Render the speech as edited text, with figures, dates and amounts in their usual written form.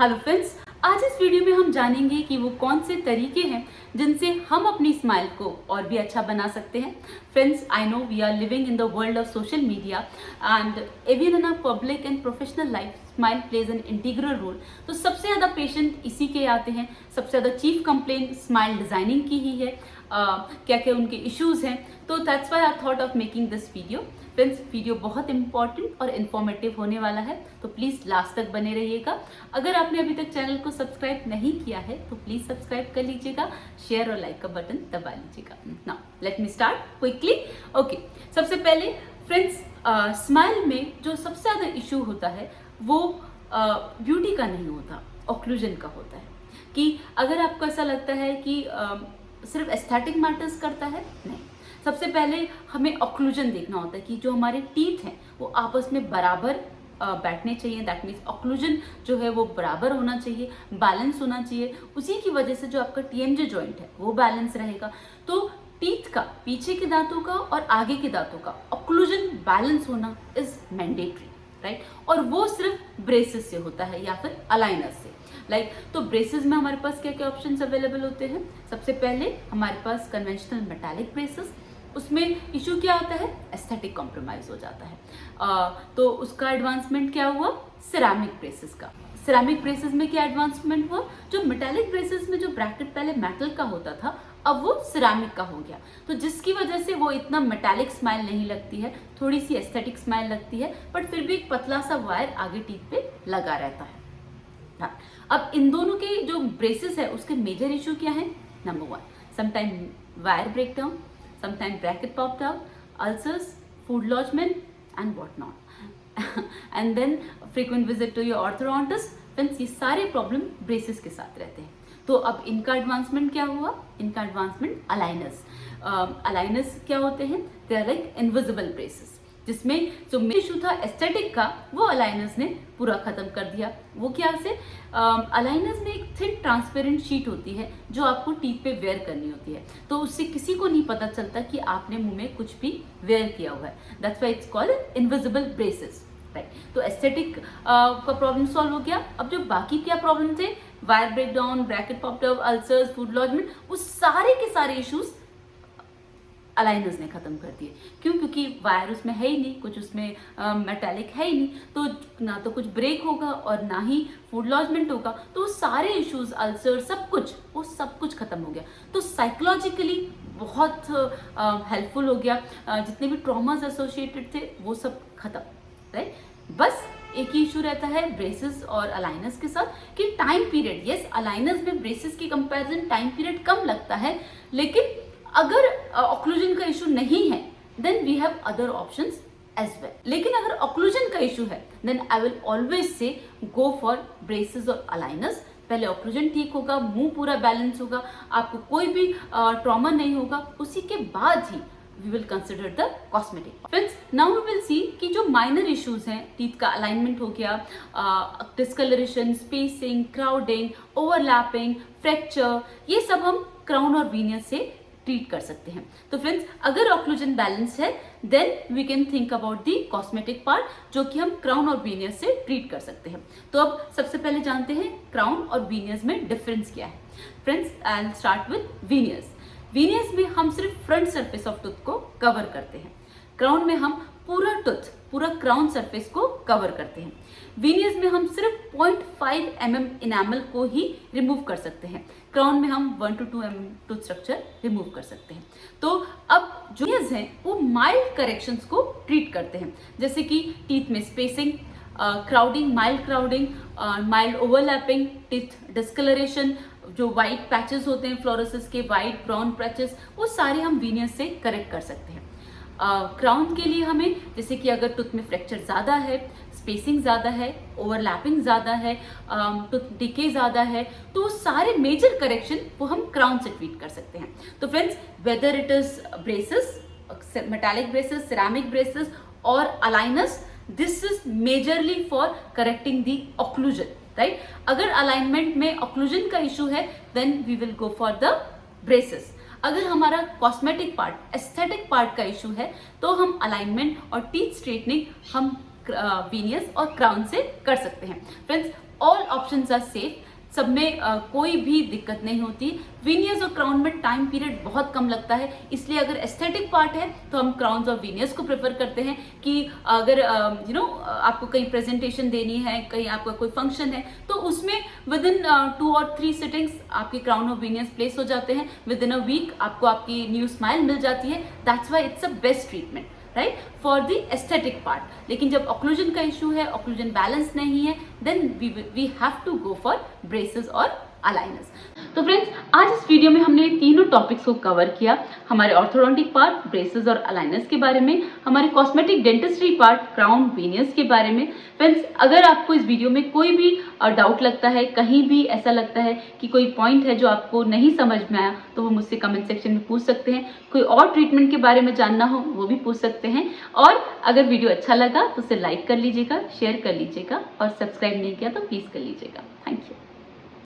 Hello friends, आज इस video में हम जानेंगे कि वो कौन से तरीके हैं जिनसे हम अपनी स्माइल को और भी अच्छा बना सकते हैं। Friends, I know we are living in the world of social media and even in a public and professional life smile plays an integral role. तो सबसे ज़्यादा पेशेंट इसी के आते हैं, सबसे ज़्यादा चीफ कंप्लेंट स्माइल डिज़ाइनिंग की ही है। क्या क्या उनके इश्यूज़ हैं, तो that's why I thought of making this video. Friends, video बहुत इंपॉर्टेंट और इन्फॉर्मेटिव होने वाला है, तो प्लीज़ लास्ट तक बने रहिएगा। अगर आपने अभी तक चैनल को सब्सक्राइब नहीं किया है तो प्लीज़ सब्सक्राइब कर लीजिएगा, शेयर और लाइक का बटन दबा लीजिएगा। Now let me start quickly. Okay, सबसे पहले फ्रेंड्स, स्माइल में जो सबसे ज़्यादा इशू होता है वो ब्यूटी का नहीं होता, ऑक्लूजन का होता है। कि अगर आपको ऐसा लगता है कि सिर्फ एस्थेटिक मैटर्स करता है, नहीं। सबसे पहले हमें ऑक्लूजन देखना होता है कि जो हमारे टीथ हैं वो आपस में बराबर बैठने चाहिए। दैट मीन्स ऑक्लूजन जो है वो बराबर होना चाहिए, बैलेंस होना चाहिए। उसी की वजह से जो आपका टीएमजे जॉइंट है वो बैलेंस रहेगा। तो टीथ का, पीछे के दांतों का और आगे के दांतों का ऑक्लूजन बैलेंस होना इज मैंडेटरी, राइट। और वो सिर्फ ब्रेसेस से होता है या फिर अलाइनर्स से। तो ब्रेसेस में हमारे पास क्या क्या ऑप्शंस अवेलेबल होते हैं। सबसे पहले हमारे पास कन्वेंशनल मेटालिक ब्रेसेस, उसमें इशू क्या आता है, एस्थेटिक कॉम्प्रोमाइज हो जाता है। तो उसका एडवांसमेंट क्या हुआ, सिरामिक ब्रेसेस का। सिरामिक ब्रेसेस में क्या एडवांसमेंट हुआ, जो मेटालिक ब्रेसेस में जो ब्रैकेट पहले मेटल का होता था अब वो सिरामिक का हो गया, तो जिसकी वजह से वो इतना मेटालिक स्माइल नहीं लगती है, थोड़ी सी एस्थेटिक स्माइल लगती है, बट फिर भी एक पतला सा वायर आगे टीथ पे लगा रहता है। अब इन दोनों के जो ब्रेसेस है उसके मेजर इशू क्या है। Number 1, sometime wire breakdown, sometimes bracket popped out, ulcers, food lodgement and what not and then frequent visit to your orthodontist। Friends, ये सारे प्रॉब्लम ब्रेसेस के साथ रहते हैं। तो अब इनका एडवांसमेंट क्या हुआ, इनका एडवांसमेंट अलाइनर्स। अलाइनर्स क्या होते हैं, they are like invisible braces, जिसमें जो मेन इशू था एस्थेटिक का वो अलाइनर्स ने पूरा खत्म कर दिया। वो क्या से, अलाइनर्स में एक थिन ट्रांसपेरेंट शीट होती है जो आपको टीथ पे वेयर करनी होती है, तो उससे किसी को नहीं पता चलता कि आपने मुंह में कुछ भी वेयर किया हुआ है। That's why it's called invisible braces, right. तो एस्थेटिक का प्रॉब्लम सॉल्व हो गया। अब जो बाकी क्या प्रॉब्लम थे, wire breakdown, bracket popped out, ulcers, food lodgement, वो सारे के सारे इश्यूज अलाइनर्स ने खत्म कर दिए। क्यों, क्योंकि वायर उसमें है ही नहीं, कुछ उसमें मेटालिक है ही नहीं, तो ना तो कुछ ब्रेक होगा और ना ही फूड लॉजमेंट होगा, तो सारे इश्यूज, अल्सर, सब कुछ खत्म हो गया। तो साइकोलॉजिकली बहुत हेल्पफुल हो गया। जितने भी ट्रॉमास एसोसिएटेड थे वो सब खत्म, राइट। बस एक ही इशू रहता है ब्रेसेस और अलाइनर्स के साथ कि टाइम पीरियड। यस, अलाइनर्स में ब्रेसेस की कंपैरिजन टाइम पीरियड कम लगता है, लेकिन अगर ऑक्लूजन का इशू नहीं है then we have other options as well. लेकिन अगर ऑक्लूजन का इशू है then I will always say go for braces और अलाइनर्स। पहले ऑक्लूजन ठीक होगा, मुंह पूरा बैलेंस होगा, आपको कोई भी ट्रॉमा नहीं होगा, उसी के बाद ही we will consider the cosmetic. Friends, now we will see कि जो माइनर इश्यूज हैं, टीथ का अलाइनमेंट हो गया, discoloration, spacing, crowding, overlapping, fracture, ये सब हम क्राउन और वीनियस से ट्रीट कर सकते हैं। तो फ्रेंड्स, अगर ऑक्लूजन बैलेंस है then we can think about the cosmetic part, जो कि हम क्राउन और वीनियस से ट्रीट कर सकते हैं। तो अब सबसे पहले जानते हैं क्राउन और वीनियस में डिफरेंस क्या है। Friends, I will start with veneers. Veneers में हम सिर्फ फ्रंट सरफेस ऑफ टूथ को कवर करते हैं, क्राउन में हम पूरा टूथ, पूरा क्राउन सरफेस को कवर करते हैं। वीनियस में हम सिर्फ 0.5 mm इनामल को ही रिमूव कर सकते हैं, क्राउन में हम 1 to 2 mm tooth structure remove कर सकते हैं। तो अब जो वीनियस हैं वो माइल्ड करेक्शंस को ट्रीट करते हैं, जैसे कि टीथ में spacing, crowding, mild crowding, mild overlapping, teeth discolouration, जो वाइट पैचेस होते हैं फ्लोरोसिस के, वाइट ब्राउन पैचेस, वो सारे हम वीनियस से करेक्ट कर सकते हैं। क्राउन के लिए हमें, जैसे कि अगर टूथ में फ्रैक्चर ज़्यादा है, स्पेसिंग ज़्यादा है, ओवरलैपिंग ज़्यादा है, टूथ डिके ज़्यादा है, तो सारे मेजर करेक्शन वो हम क्राउन से ट्रीट कर सकते हैं। तो friends, whether it is braces, metallic braces, ceramic braces और aligners, this is majorly for correcting the occlusion, right. अगर अलाइनमेंट में ऑक्लूजन का इशू है then we will go for the braces. अगर हमारा कॉस्मेटिक पार्ट, एस्थेटिक पार्ट का issue है तो हम अलाइनमेंट और टीथ स्ट्रेटनिंग हम वीनियस और क्राउन से कर सकते हैं। Friends, all options are safe, सब में कोई भी दिक्कत नहीं होती। वीनियर्स और क्राउन में टाइम पीरियड बहुत कम लगता है, इसलिए अगर एस्थेटिक पार्ट है तो हम क्राउन्स और वीनियर्स को प्रेफर करते हैं कि अगर आपको कहीं प्रेजेंटेशन देनी है, कहीं आपका कोई फंक्शन है, तो उसमें विद इन 2 और 3 सिटिंग्स आपके क्राउन और वीनियर्स प्लेस हो जाते हैं। विद इन अ वीक आपको आपकी न्यू स्माइल मिल जाती है। That's why it's a best treatment, right, for the aesthetic part. लेकिन जब ऑक्लूजन का इशू है, ऑक्लूजन बैलेंस नहीं है, then we have to go for braces और अलाइनर्स। तो फ्रेंड्स, आज इस वीडियो में हमने तीनों टॉपिक्स को कवर किया। हमारे ऑर्थोडोंटिक पार्ट, ब्रेसेस और अलाइनर्स के बारे में, हमारे कॉस्मेटिक डेंटिस्ट्री पार्ट, क्राउन, वीनियर्स के बारे में। फ्रेंड्स, अगर आपको इस वीडियो में कोई भी डाउट लगता है, कहीं भी ऐसा लगता है कि कोई पॉइंट है जो आपको नहीं समझ में आया, तो वो मुझसे कमेंट सेक्शन में पूछ सकते हैं। कोई और ट्रीटमेंट के बारे में जानना हो वो भी पूछ सकते हैं। और अगर वीडियो अच्छा लगा तो उसे लाइक कर लीजिएगा, शेयर कर लीजिएगा और सब्सक्राइब नहीं किया तो प्लीज़ कर लीजिएगा। Thank you.